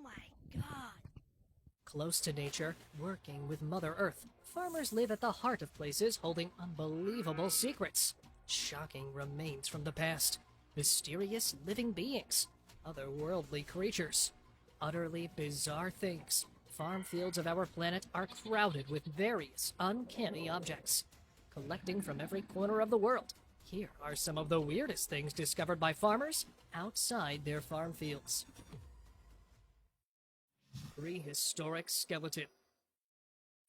my god. Close to nature, working with Mother Earth, farmers live at the heart of places holding unbelievable secrets. Shocking remains from the past. Mysterious living beings. Otherworldly creatures. Utterly bizarre things. Farm fields of our planet are crowded with various uncanny objects. Collecting from every corner of the world, here are some of the weirdest things discovered by farmers outside their farm fields. Prehistoric skeleton.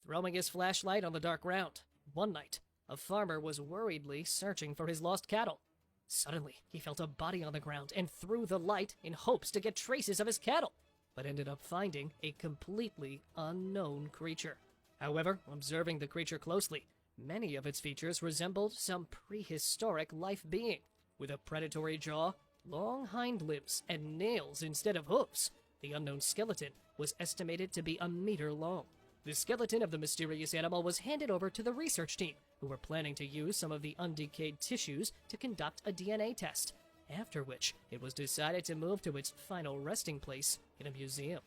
Throwing his flashlight on the dark ground, one night, a farmer was worriedly searching for his lost cattle. Suddenly, he felt a body on the ground and threw the light in hopes to get traces of his cattle, but ended up finding a completely unknown creature. However, observing the creature closely, many of its features resembled some prehistoric life being, with a predatory jaw, long hind limbs, and nails instead of hooves. The unknown skeleton was estimated to be a meter long. The skeleton of the mysterious animal was handed over to the research team, who were planning to use some of the undecayed tissues to conduct a DNA test, after which it was decided to move to its final resting place in a museum.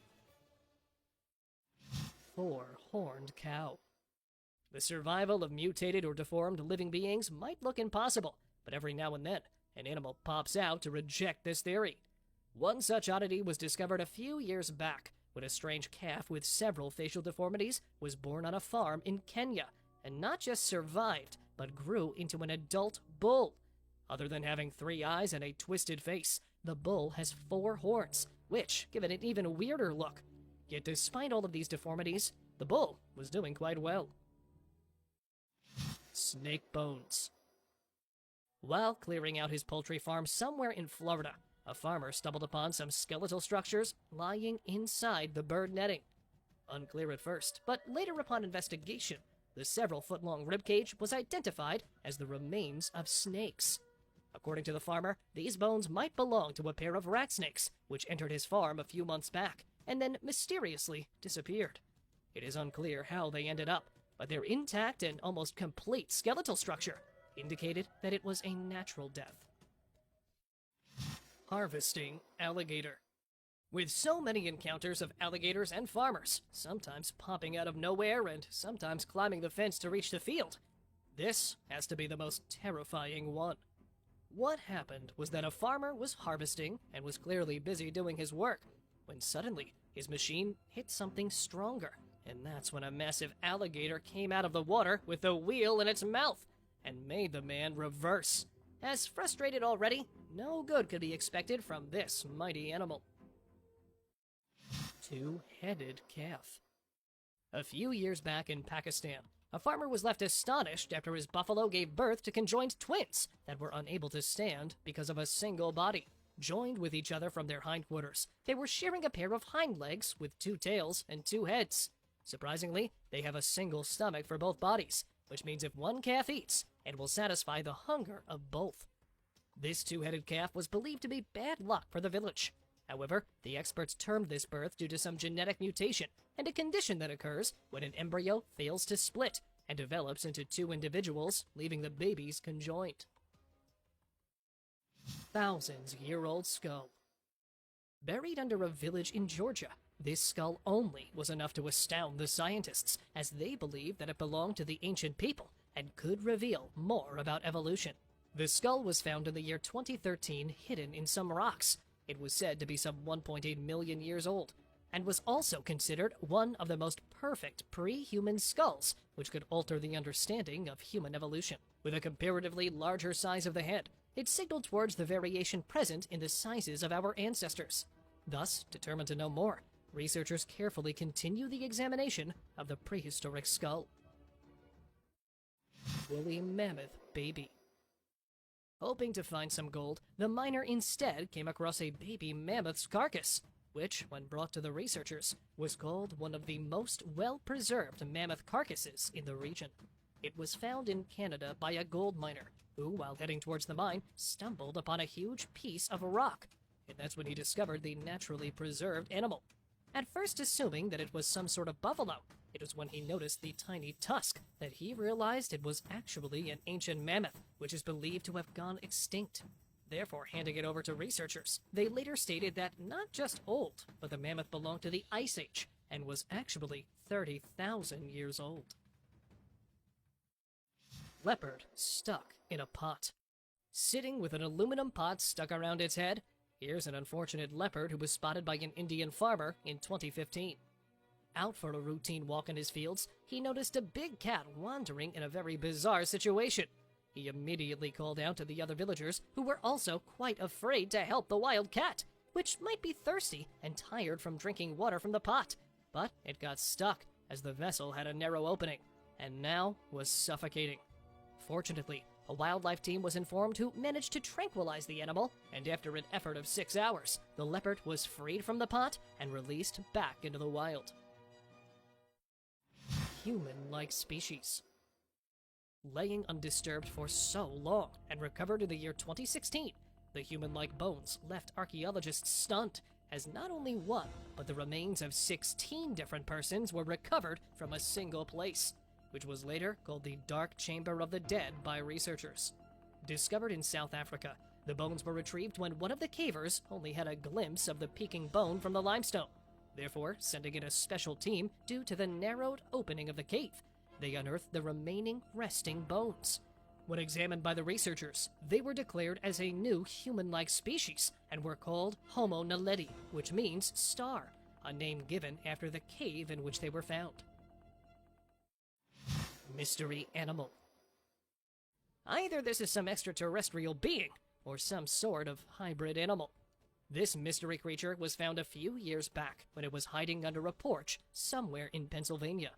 Four-horned cow. The survival of mutated or deformed living beings might look impossible, but every now and then, an animal pops out to reject this theory. One such oddity was discovered a few years back, when a strange calf with several facial deformities was born on a farm in Kenya, and not just survived, but grew into an adult bull. Other than having 3 eyes and a twisted face, the bull has 4 horns, which give it an even weirder look. Yet despite all of these deformities, the bull was doing quite well. Snake bones. While clearing out his poultry farm somewhere in Florida, a farmer stumbled upon some skeletal structures lying inside the bird netting. Unclear at first, but later upon investigation, the several-foot-long ribcage was identified as the remains of snakes. According to the farmer, these bones might belong to a pair of rat snakes, which entered his farm a few months back, and then mysteriously disappeared. It is unclear how they ended up, but their intact and almost complete skeletal structure indicated that it was a natural death. Harvesting alligator. With so many encounters of alligators and farmers, sometimes popping out of nowhere and sometimes climbing the fence to reach the field, this has to be the most terrifying one. What happened was that a farmer was harvesting and was clearly busy doing his work, when suddenly his machine hit something stronger, and that's when a massive alligator came out of the water with a wheel in its mouth and made the man reverse. As frustrated already, no good could be expected from this mighty animal. Two-headed calf. A few years back in Pakistan, a farmer was left astonished after his buffalo gave birth to conjoined twins that were unable to stand because of a single body. Joined with each other from their hindquarters, they were sharing a pair of hind legs with 2 tails and 2 heads. Surprisingly, they have a single stomach for both bodies, which means if one calf eats, it will satisfy the hunger of both. This 2-headed calf was believed to be bad luck for the village. However, the experts termed this birth due to some genetic mutation and a condition that occurs when an embryo fails to split and develops into 2 individuals, leaving the babies conjoined. Thousands-year-old skull. Buried under a village in Georgia, this skull only was enough to astound the scientists, as they believed that it belonged to the ancient people and could reveal more about evolution. The skull was found in the year 2013 hidden in some rocks. It was said to be some 1.8 million years old, and was also considered one of the most perfect pre-human skulls, which could alter the understanding of human evolution. With a comparatively larger size of the head, it signaled towards the variation present in the sizes of our ancestors. Thus, determined to know more, researchers carefully continue the examination of the prehistoric skull. Woolly mammoth baby. Hoping to find some gold, the miner instead came across a baby mammoth's carcass, which, when brought to the researchers, was called one of the most well-preserved mammoth carcasses in the region. It was found in Canada by a gold miner, who, while heading towards the mine, stumbled upon a huge piece of rock, and that's when he discovered the naturally preserved animal. At first assuming that it was some sort of buffalo, it was when he noticed the tiny tusk that he realized it was actually an ancient mammoth, which is believed to have gone extinct. therefore handing it over to researchers. They later stated that not just old, but the mammoth belonged to the Ice Age and was actually 30,000 years old. Leopard stuck in a pot. Sitting with an aluminum pot stuck around its head, here's an unfortunate leopard who was spotted by an Indian farmer in 2015. Out for a routine walk in his fields, he noticed a big cat wandering in a very bizarre situation. He immediately called out to the other villagers, who were also quite afraid to help the wild cat, which might be thirsty and tired from drinking water from the pot. But it got stuck, as the vessel had a narrow opening, and now was suffocating. Fortunately, a wildlife team was informed who managed to tranquilize the animal, and after an effort of 6 hours, the leopard was freed from the pot and released back into the wild. Human-like species. Laying undisturbed for so long and recovered in the year 2016, the human-like bones left archaeologists stunned, as not only one, but the remains of 16 different persons were recovered from a single place, which was later called the Dark Chamber of the Dead by researchers. Discovered in South Africa, the bones were retrieved when one of the cavers only had a glimpse of the peeking bone from the limestone. Therefore, sending in a special team due to the narrowed opening of the cave, they unearthed the remaining resting bones. When examined by the researchers, they were declared as a new human-like species and were called Homo naledi, which means star, a name given after the cave in which they were found. Mystery animal. Either this is some extraterrestrial being, or some sort of hybrid animal. This mystery creature was found a few years back when it was hiding under a porch somewhere in Pennsylvania.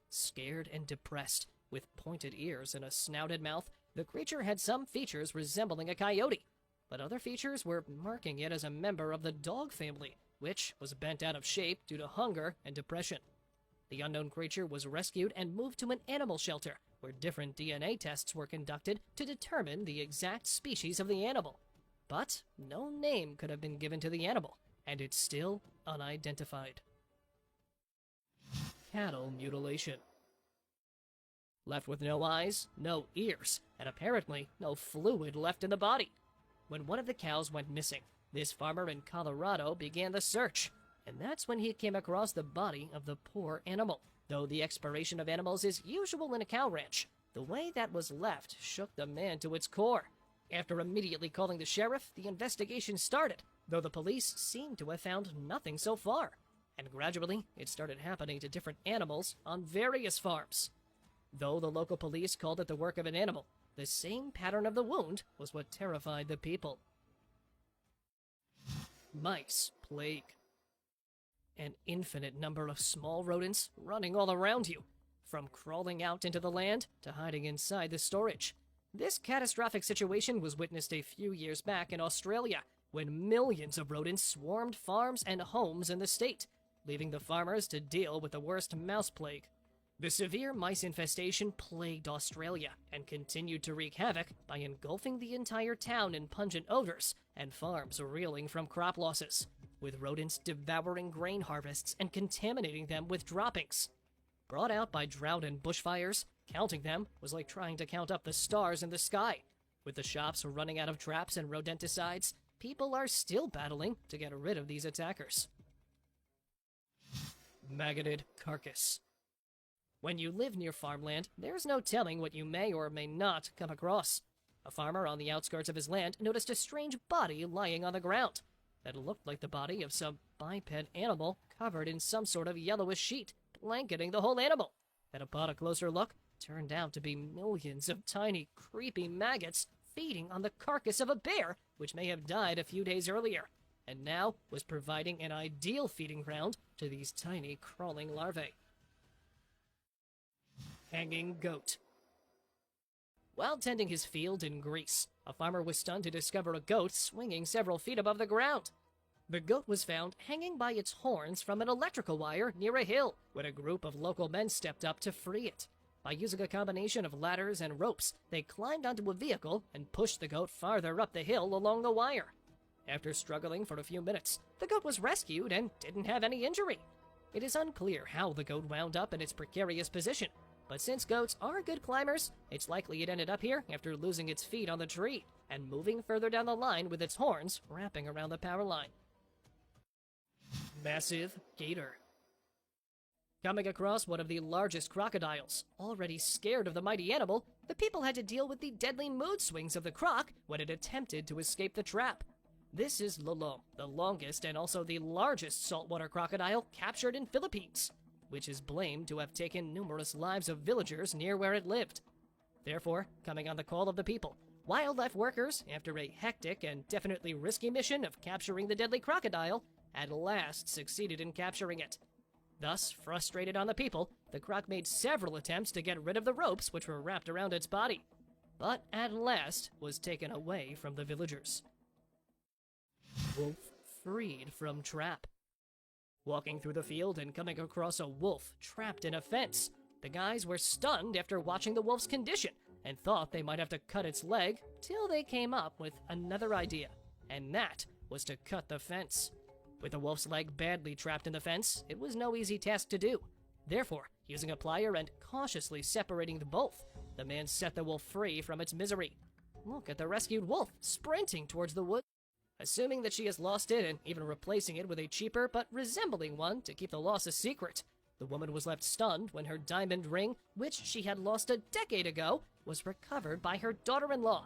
Scared and depressed, with pointed ears and a snouted mouth, the creature had some features resembling a coyote, but other features were marking it as a member of the dog family, which was bent out of shape due to hunger and depression. The unknown creature was rescued and moved to an animal shelter, where different DNA tests were conducted to determine the exact species of the animal. But no name could have been given to the animal, and it's still unidentified. Cattle mutilation. Left with no eyes, no ears, and apparently no fluid left in the body. When one of the cows went missing, this farmer in Colorado began the search, and that's when he came across the body of the poor animal. Though the expiration of animals is usual in a cow ranch, the way that was left shook the man to its core. After immediately calling the sheriff, the investigation started, though the police seemed to have found nothing so far. And gradually, it started happening to different animals on various farms. Though the local police called it the work of an animal, the same pattern of the wound was what terrified the people. Mice plague. An infinite number of small rodents running all around you, from crawling out into the land to hiding inside the storage. This catastrophic situation was witnessed a few years back in Australia, when millions of rodents swarmed farms and homes in the state, leaving the farmers to deal with the worst mouse plague. The severe mice infestation plagued Australia and continued to wreak havoc by engulfing the entire town in pungent odors and farms reeling from crop losses, with rodents devouring grain harvests and contaminating them with droppings. Brought out by drought and bushfires, counting them was like trying to count up the stars in the sky. With the shops running out of traps and rodenticides, people are still battling to get rid of these attackers. Maggoted carcass. When you live near farmland, there's no telling what you may or may not come across. A farmer on the outskirts of his land noticed a strange body lying on the ground that looked like the body of some biped animal covered in some sort of yellowish sheet, blanketing the whole animal. That upon a closer look, turned out to be millions of tiny, creepy maggots feeding on the carcass of a bear, which may have died a few days earlier, and now was providing an ideal feeding ground to these tiny, crawling larvae. Hanging goat. While tending his field in Greece, a farmer was stunned to discover a goat swinging several feet above the ground. The goat was found hanging by its horns from an electrical wire near a hill, when a group of local men stepped up to free it. By using a combination of ladders and ropes, they climbed onto a vehicle and pushed the goat farther up the hill along the wire. After struggling for a few minutes, the goat was rescued and didn't have any injury. It is unclear how the goat wound up in its precarious position, but since goats are good climbers, it's likely it ended up here after losing its feet on the tree, and moving further down the line with its horns wrapping around the power line. Massive gator. Coming across one of the largest crocodiles, already scared of the mighty animal, the people had to deal with the deadly mood swings of the croc when it attempted to escape the trap. This is Lolom, the longest and also the largest saltwater crocodile captured in Philippines, which is blamed to have taken numerous lives of villagers near where it lived. Therefore, coming on the call of the people, wildlife workers, after a hectic and definitely risky mission of capturing the deadly crocodile, at last succeeded in capturing it. Thus, frustrated on the people, the croc made several attempts to get rid of the ropes which were wrapped around its body, but at last was taken away from the villagers. Wolf freed from trap. Walking through the field and coming across a wolf trapped in a fence, the guys were stunned after watching the wolf's condition and thought they might have to cut its leg till they came up with another idea, and that was to cut the fence. With the wolf's leg badly trapped in the fence, it was no easy task to do. Therefore, using a plier and cautiously separating the both, the man set the wolf free from its misery. Look at the rescued wolf sprinting towards the woods. Assuming that she has lost it and even replacing it with a cheaper but resembling one to keep the loss a secret, the woman was left stunned when her diamond ring, which she had lost a decade ago, was recovered by her daughter-in-law.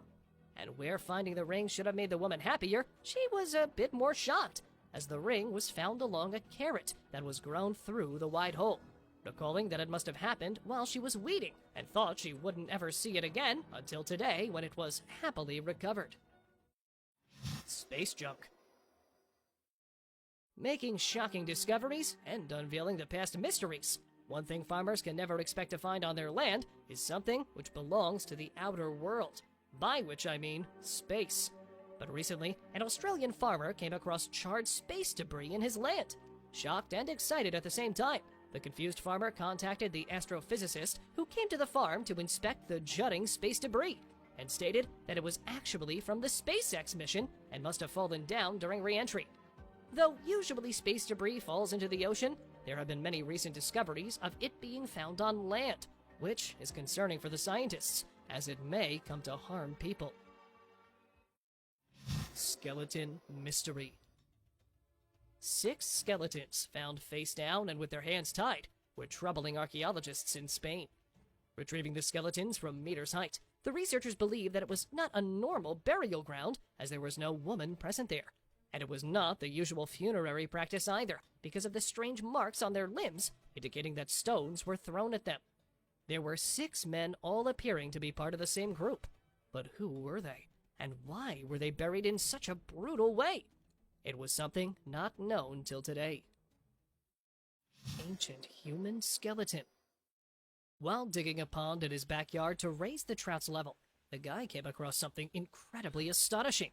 And where finding the ring should have made the woman happier, she was a bit more shocked, as the ring was found along a carrot that was grown through the wide hole, recalling that it must have happened while she was weeding, and thought she wouldn't ever see it again until today when it was happily recovered. Space junk. Making shocking discoveries and unveiling the past mysteries. One thing farmers can never expect to find on their land is something which belongs to the outer world, by which I mean space. But recently, an Australian farmer came across charred space debris in his land. Shocked and excited at the same time, the confused farmer contacted the astrophysicist who came to the farm to inspect the jutting space debris, and stated that it was actually from the SpaceX mission and must have fallen down during re-entry. Though usually space debris falls into the ocean, there have been many recent discoveries of it being found on land, which is concerning for the scientists, as it may come to harm people. Skeleton mystery. 6 skeletons found face down and with their hands tied were troubling archaeologists in Spain. Retrieving the skeletons from meters height, the researchers believe that it was not a normal burial ground, as there was no woman present there. And it was not the usual funerary practice either, because of the strange marks on their limbs, indicating that stones were thrown at them. There were 6 men all appearing to be part of the same group. But who were they? And why were they buried in such a brutal way? It was something not known till today. Ancient human skeleton. While digging a pond in his backyard to raise the trout's level, the guy came across something incredibly astonishing.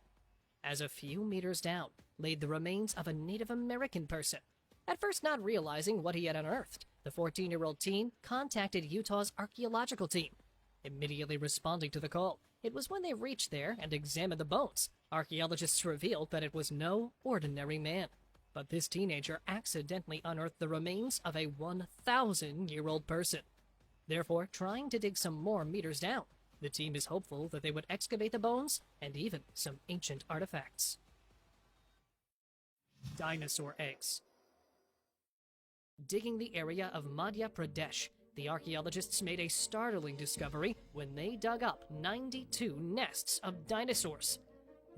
As a few meters down laid the remains of a Native American person. At first not realizing what he had unearthed, the 14-year-old teen contacted Utah's archaeological team. Immediately responding to the call, it was when they reached there and examined the bones, archaeologists revealed that it was no ordinary man. But this teenager accidentally unearthed the remains of a 1,000-year-old person. Therefore, trying to dig some more meters down, the team is hopeful that they would excavate the bones and even some ancient artifacts. Dinosaur eggs. Digging the area of Madhya Pradesh, the archaeologists made a startling discovery when they dug up 92 nests of dinosaurs.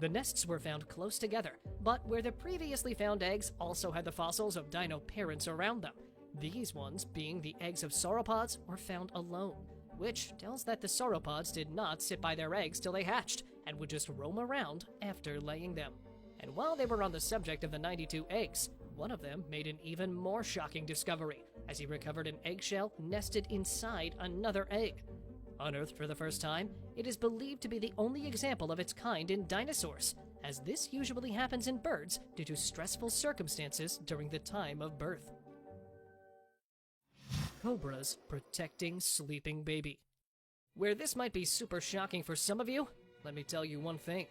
The nests were found close together, but where the previously found eggs also had the fossils of dino parents around them, these ones, being the eggs of sauropods, were found alone, which tells that the sauropods did not sit by their eggs till they hatched, and would just roam around after laying them. And while they were on the subject of the 92 eggs, one of them made an even more shocking discovery, as he recovered an eggshell nested inside another egg. Unearthed for the first time, it is believed to be the only example of its kind in dinosaurs, as this usually happens in birds due to stressful circumstances during the time of birth. Cobras protecting sleeping baby. Where this might be super shocking for some of you, let me tell you one thing.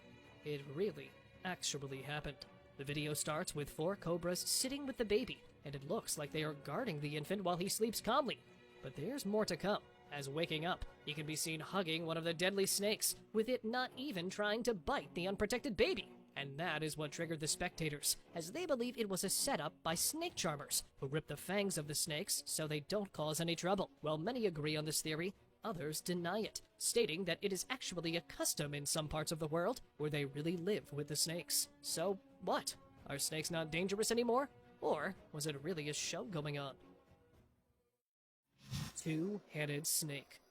It really, actually happened. The video starts with 4 cobras sitting with the baby, and it looks like they are guarding the infant while he sleeps calmly. But there's more to come, as waking up, he can be seen hugging one of the deadly snakes, with it not even trying to bite the unprotected baby. And that is what triggered the spectators, as they believe it was a setup by snake charmers, who rip the fangs of the snakes so they don't cause any trouble. While many agree on this theory, others deny it, stating that it is actually a custom in some parts of the world where they really live with the snakes. So what? Are snakes not dangerous anymore? Or was it really a show going on? Two-headed snake.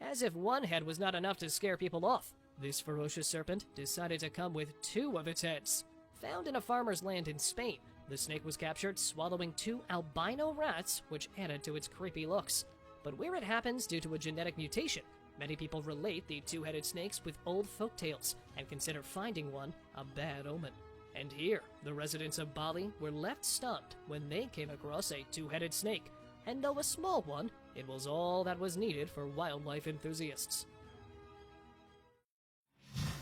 As if one head was not enough to scare people off, this ferocious serpent decided to come with two of its heads. Found in a farmer's land in Spain, the snake was captured swallowing two albino rats, which added to its creepy looks. But where it happens due to a genetic mutation, many people relate the two-headed snakes with old folktales and consider finding one a bad omen. And here, the residents of Bali were left stunned when they came across a two-headed snake, and though a small one, it was all that was needed for wildlife enthusiasts.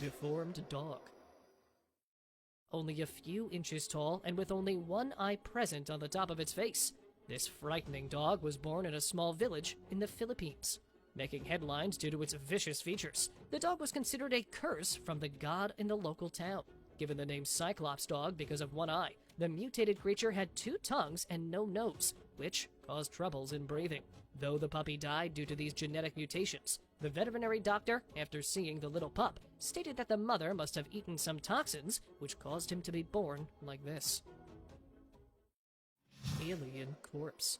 Deformed dog. Only a few inches tall and with only one eye present on the top of its face, this frightening dog was born in a small village in the Philippines. Making headlines due to its vicious features, the dog was considered a curse from the god in the local town. Given the name Cyclops dog because of one eye, the mutated creature had two tongues and no nose, which caused troubles in breathing. Though the puppy died due to these genetic mutations, the veterinary doctor, after seeing the little pup, stated that the mother must have eaten some toxins, which caused him to be born like this. Alien corpse.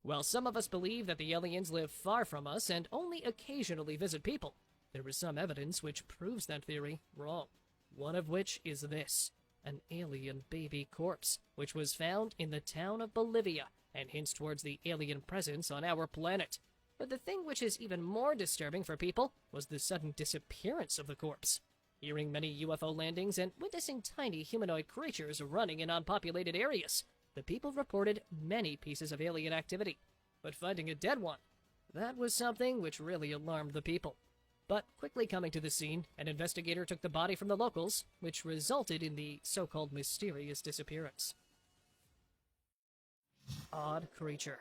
While some of us believe that the aliens live far from us and only occasionally visit people, there is some evidence which proves that theory wrong. One of which is this, an alien baby corpse, which was found in the town of Bolivia, and hints towards the alien presence on our planet. But the thing which is even more disturbing for people was the sudden disappearance of the corpse. Hearing many UFO landings and witnessing tiny humanoid creatures running in unpopulated areas, the people reported many pieces of alien activity. But finding a dead one, that was something which really alarmed the people. But quickly coming to the scene, an investigator took the body from the locals, which resulted in the so-called mysterious disappearance. Odd creature.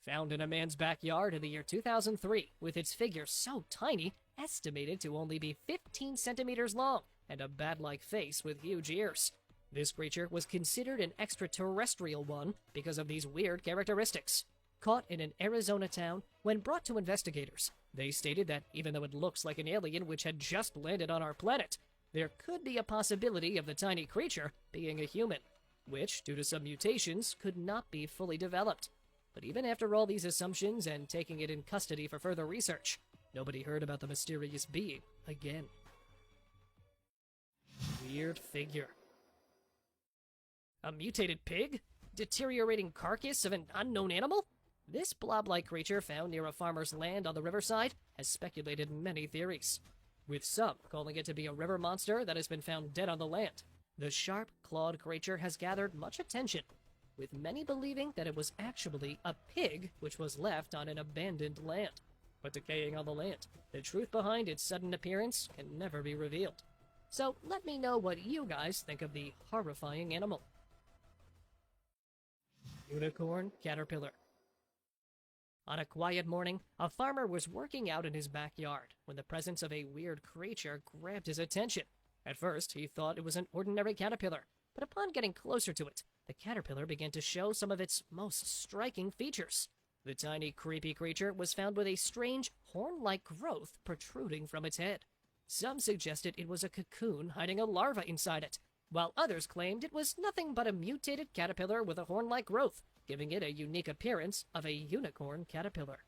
Found in a man's backyard in the year 2003, with its figure so tiny, estimated to only be 15 centimeters long, and a bat-like face with huge ears. This creature was considered an extraterrestrial one because of these weird characteristics. Caught in an Arizona town, when brought to investigators, they stated that even though it looks like an alien which had just landed on our planet, there could be a possibility of the tiny creature being a human, which, due to some mutations, could not be fully developed. But even after all these assumptions and taking it in custody for further research, nobody heard about the mysterious being again. Weird figure. A mutated pig? Deteriorating carcass of an unknown animal? This blob-like creature found near a farmer's land on the riverside has speculated many theories, with some calling it to be a river monster that has been found dead on the land. The sharp-clawed creature has gathered much attention, with many believing that it was actually a pig which was left on an abandoned land, but decaying on the land. The truth behind its sudden appearance can never be revealed. So let me know what you guys think of the horrifying animal. Unicorn caterpillar. On a quiet morning, a farmer was working out in his backyard when the presence of a weird creature grabbed his attention. At first, he thought it was an ordinary caterpillar, but upon getting closer to it, the caterpillar began to show some of its most striking features. The tiny, creepy creature was found with a strange, horn-like growth protruding from its head. Some suggested it was a cocoon hiding a larva inside it, while others claimed it was nothing but a mutated caterpillar with a horn-like growth, giving it a unique appearance of a unicorn caterpillar.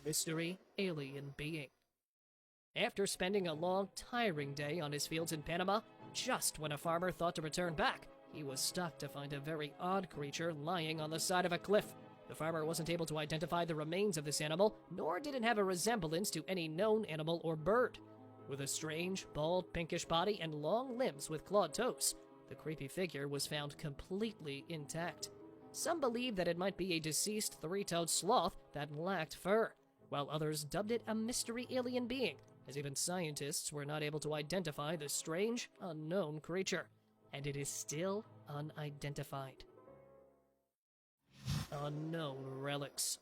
Mystery alien being. After spending a long, tiring day on his fields in Panama, just when a farmer thought to return back, he was stuck to find a very odd creature lying on the side of a cliff. The farmer wasn't able to identify the remains of this animal, nor did it have a resemblance to any known animal or bird. With a strange, bald, pinkish body and long limbs with clawed toes, the creepy figure was found completely intact. Some believe that it might be a deceased three-toed sloth that lacked fur, while others dubbed it a mystery alien being, as even scientists were not able to identify the strange, unknown creature, and it is still unidentified. Unknown relics.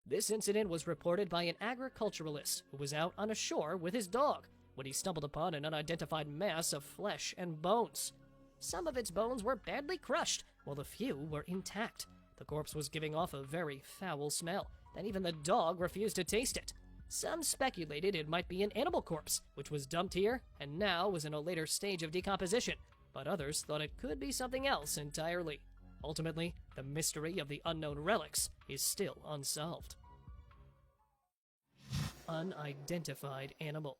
This incident was reported by an agriculturalist who was out on a shore with his dog when he stumbled upon an unidentified mass of flesh and bones. Some of its bones were badly crushed, while a few were intact. The corpse was giving off a very foul smell, and even the dog refused to taste it. Some speculated it might be an animal corpse, which was dumped here and now was in a later stage of decomposition, but others thought it could be something else entirely. Ultimately, the mystery of the unknown relics is still unsolved. Unidentified animal.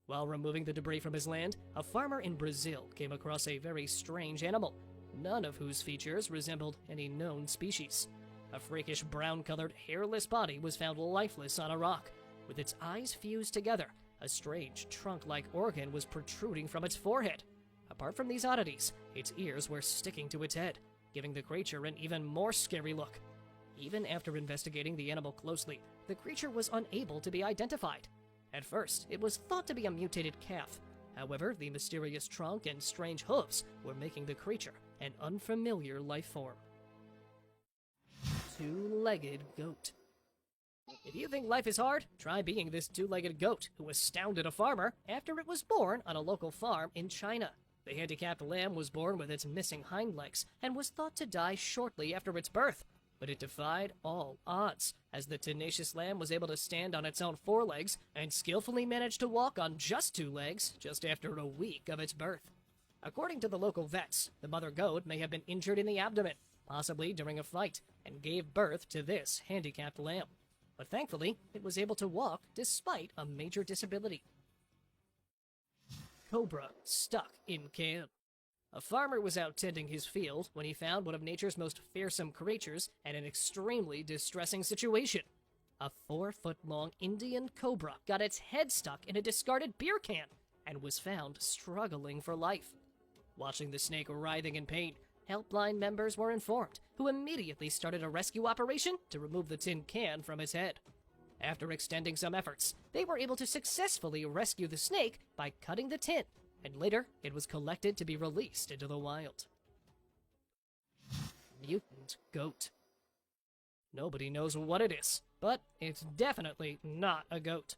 While removing the debris from his land, a farmer in Brazil came across a very strange animal, none of whose features resembled any known species. A freakish brown-colored, hairless body was found lifeless on a rock. With its eyes fused together, a strange trunk-like organ was protruding from its forehead. Apart from these oddities, its ears were sticking to its head, giving the creature an even more scary look. Even after investigating the animal closely, the creature was unable to be identified. At first, it was thought to be a mutated calf. However, the mysterious trunk and strange hooves were making the creature an unfamiliar life form. Two-legged goat. If you think life is hard, try being this two-legged goat who astounded a farmer after it was born on a local farm in China. The handicapped lamb was born with its missing hind legs and was thought to die shortly after its birth. But it defied all odds, as the tenacious lamb was able to stand on its own forelegs and skillfully managed to walk on just two legs just after a week of its birth. According to the local vets, the mother goat may have been injured in the abdomen, possibly during a fight, and gave birth to this handicapped lamb. But thankfully, it was able to walk despite a major disability. Cobra stuck in can. A farmer was out tending his field when he found one of nature's most fearsome creatures in an extremely distressing situation. A 4-foot-long Indian cobra got its head stuck in a discarded beer can and was found struggling for life. Watching the snake writhing in pain, helpline members were informed, who immediately started a rescue operation to remove the tin can from its head. After extending some efforts, they were able to successfully rescue the snake by cutting the tin, and later it was collected to be released into the wild. Mutant goat. Nobody knows what it is, but it's definitely not a goat.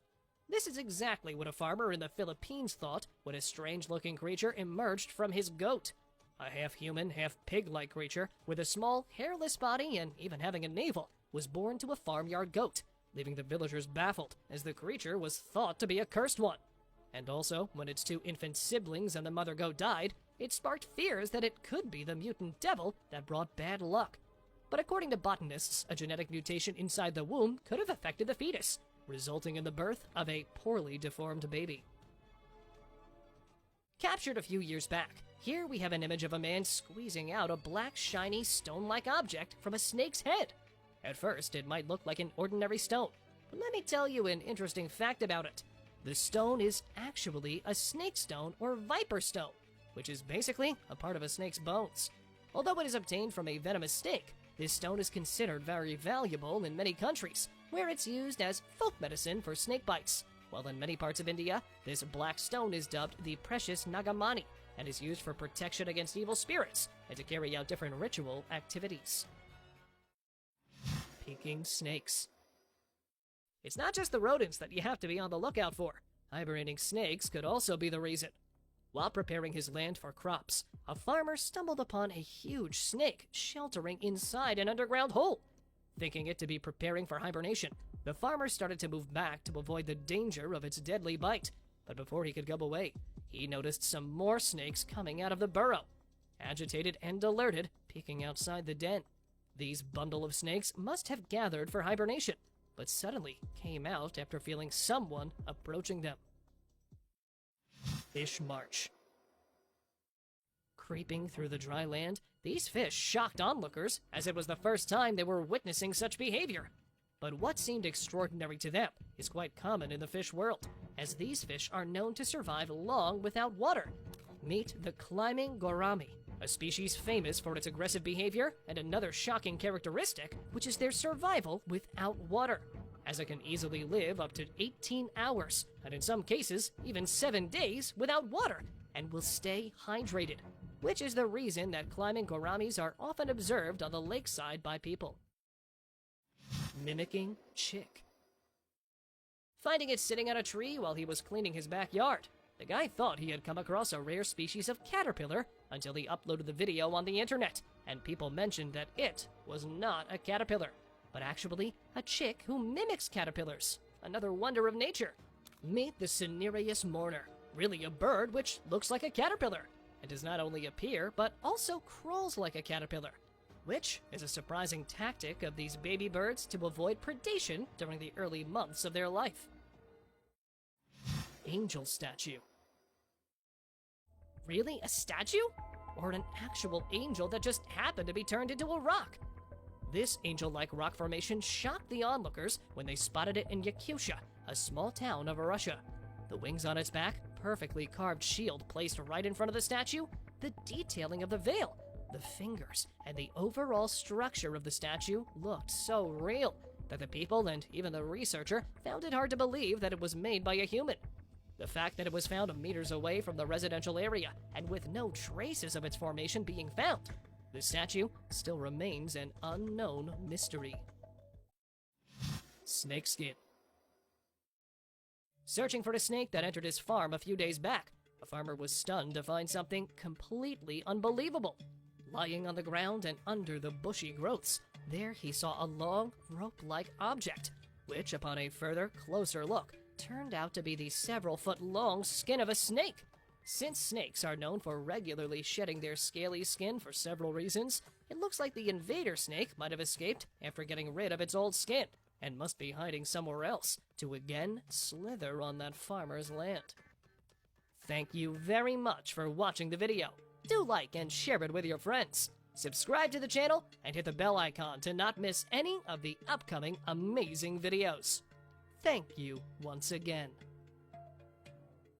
This is exactly what a farmer in the Philippines thought when a strange-looking creature emerged from his goat. A half-human, half-pig-like creature with a small, hairless body and even having a navel was born to a farmyard goat, leaving the villagers baffled as the creature was thought to be a cursed one. And also, when its two infant siblings and the mother goat died, it sparked fears that it could be the mutant devil that brought bad luck. But according to botanists, a genetic mutation inside the womb could have affected the fetus, resulting in the birth of a poorly deformed baby. Captured a few years back, here we have an image of a man squeezing out a black, shiny, stone-like object from a snake's head. At first, it might look like an ordinary stone, but let me tell you an interesting fact about it. The stone is actually a snake stone or viper stone, which is basically a part of a snake's bones. Although it is obtained from a venomous snake, this stone is considered very valuable in many countries, where it's used as folk medicine for snake bites, while in many parts of India, this black stone is dubbed the precious Nagamani and is used for protection against evil spirits and to carry out different ritual activities. Peking snakes. It's not just the rodents that you have to be on the lookout for. Hibernating snakes could also be the reason. While preparing his land for crops, a farmer stumbled upon a huge snake sheltering inside an underground hole. Thinking it to be preparing for hibernation, the farmer started to move back to avoid the danger of its deadly bite. But before he could go away, he noticed some more snakes coming out of the burrow. Agitated and alerted, peeking outside the den. These bundle of snakes must have gathered for hibernation, but suddenly came out after feeling someone approaching them. Fish march. Creeping through the dry land, these fish shocked onlookers as it was the first time they were witnessing such behavior. But what seemed extraordinary to them is quite common in the fish world, as these fish are known to survive long without water. Meet the climbing gourami, a species famous for its aggressive behavior, and another shocking characteristic, which is their survival without water, as it can easily live up to 18 hours, and in some cases, even 7 days without water, and will stay hydrated. which is the reason that climbing gouramis are often observed on the lakeside by people. Mimicking chick. Finding it sitting on a tree while he was cleaning his backyard, the guy thought he had come across a rare species of caterpillar until he uploaded the video on the internet, and people mentioned that it was not a caterpillar, but actually a chick who mimics caterpillars, another wonder of nature. Meet the Cinereus mourner, really a bird which looks like a caterpillar, and does not only appear, but also crawls like a caterpillar, which is a surprising tactic of these baby birds to avoid predation during the early months of their life. Angel statue. Really? A statue? Or an actual angel that just happened to be turned into a rock? This angel-like rock formation shocked the onlookers when they spotted it in Yakutia, a small town of Russia. The wings on its back, perfectly carved shield placed right in front of the statue, the detailing of the veil, the fingers, and the overall structure of the statue looked so real that the people and even the researcher found it hard to believe that it was made by a human. The fact that it was found meters away from the residential area and with no traces of its formation being found, the statue still remains an unknown mystery. Snakeskin. Searching for a snake that entered his farm a few days back, a farmer was stunned to find something completely unbelievable. Lying on the ground and under the bushy growths, there he saw a long, rope-like object, which, upon a further, closer look, turned out to be the several-foot-long skin of a snake. Since snakes are known for regularly shedding their scaly skin for several reasons, it looks like the invader snake might have escaped after getting rid of its old skin, and must be hiding somewhere else to again slither on that farmer's land. Thank you very much for watching the video. Do like and share it with your friends. Subscribe to the channel and hit the bell icon to not miss any of the upcoming amazing videos. Thank you once again.